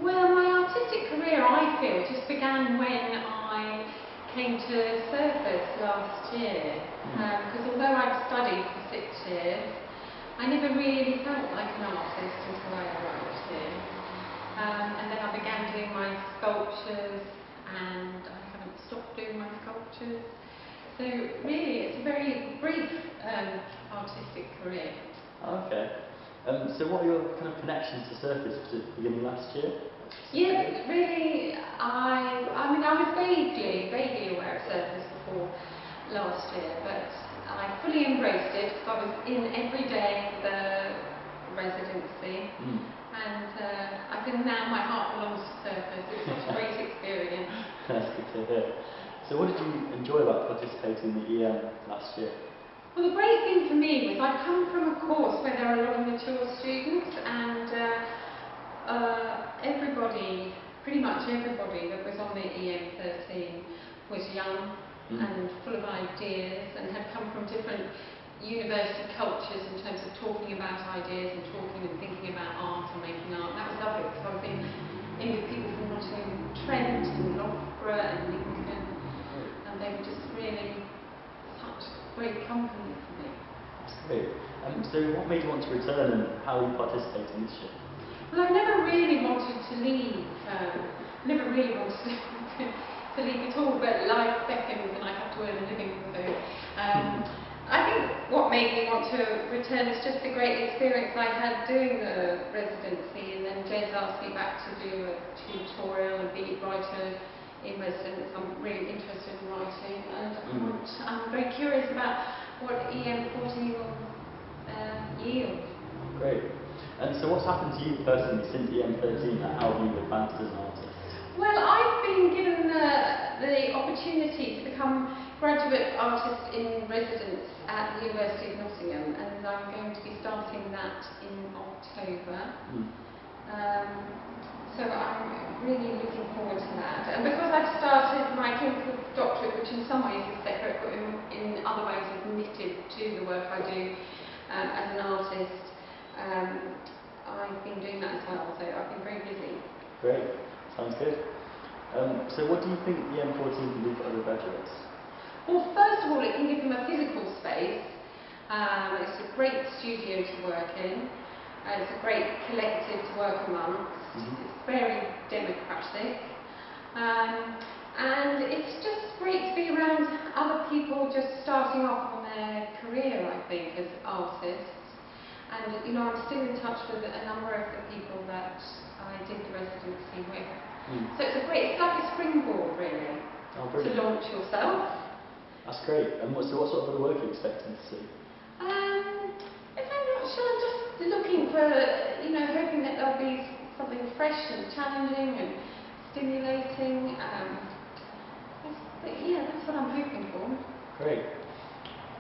Well, my artistic career, I feel, just began when I came to Surface last year. Because although I'd studied for 6 years, I never really felt like an artist until I arrived here. And then I began doing my sculptures, and I haven't stopped doing my sculptures. So really, it's a very brief artistic career. Okay. So what are your kind of connections to Surface beginning last year? Yeah, really, I mean, I was vaguely aware of Surface before last year, but I fully embraced it because I was in every day of the residency, and I think now my heart belongs to Surface. It's such a great experience. That's good to hear. So what did you enjoy about participating in the EM last year? Well, the great thing for me was I'd come from a course where there are a lot of mature students, and pretty much everybody that was on the EM13 was young and full of ideas and had come from different university cultures in terms of talking about ideas and talking and thinking about art and making art. And that was lovely because I was in with people from Nottingham, Trent and Loughborough and Lincoln, and they were just really such great company for me. That's great. So what made you want to return, and how are you participating this year? Well, I never really wanted to leave. Never really wanted to leave at all, but life beckons and I have to earn a living. So I think what made me want to return is just the great experience I had doing the residency, and then Jez asked me back to do a tutorial and be writer in residence. I'm really interested in writing, and I'm very curious about what EM14 will yield. Great. And so what's happened to you personally since EM13, and how have you advanced as an artist? Well, I've been given the opportunity to become graduate artist in residence at the University of Nottingham, and I'm going to be starting that in October. So I'm really looking forward to that. And because I've started my clinical doctorate, which in some ways is separate, but in other ways is knitted to the work I do as an artist, I've been doing that as well, so I've been very busy. Great, sounds good. So what do you think the EM14 can do for other graduates? Well, first of all, it can give them a physical space. It's a great studio to work in. It's a great collective to work amongst. It's very democratic. And it's just great to be around other people just starting off on their career, I think, as artists. And, you know, I'm still in touch with a number of the people that I did the residency with. So it's it's like a springboard, really, to launch yourself. That's great. And what sort of other work are you expecting to see? I'm not sure. I'm just looking for, you know, hoping that there'll be something fresh and challenging and stimulating. That's what I'm hoping for. Great.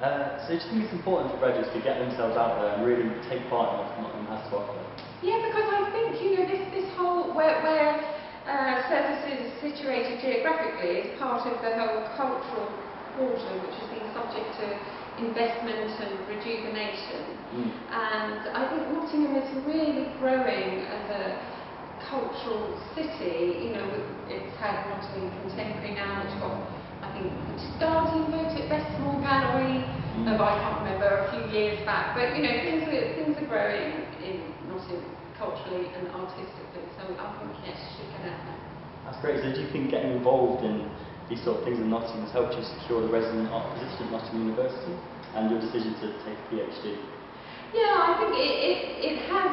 So do you think it's important for graduates to get themselves out there and really take part in what Nottingham has to offer? Yeah, because I think, you know, this whole, where Surface is situated geographically, is part of the whole cultural quarter, which has been subject to investment and rejuvenation. And I think Nottingham is really growing as a cultural city. You know, it's had Nottingham Contemporary now, which got, I think, starting vote at Best Small Gallery of, I can't remember, a few years back. But, you know, things are growing in Nottingham culturally and artistically. So I think, yes, you should get out there. That's great. So do you think getting involved in these sort of things in Nottingham has helped you secure the resident art position at Nottingham University and your decision to take a PhD? Yeah, I think it has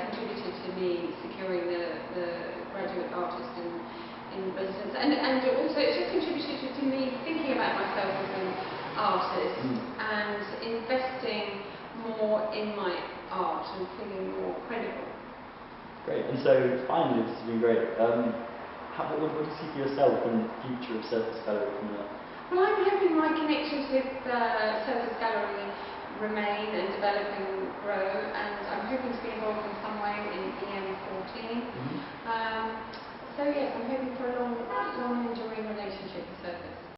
contributed to me securing the graduate artist in residence, and also it's just contributed to me thinking about myself as an artist and investing more in my art and feeling more credible. Great. And so finally, this has been great. What do you see for yourself in the future of Surface Gallery coming up? Well, I'm hoping my connections with Surface Gallery remain and develop and grow, and I'm hoping to be involved in some way in EM14. So yes, I'm hoping for a long enduring relationship with Surface.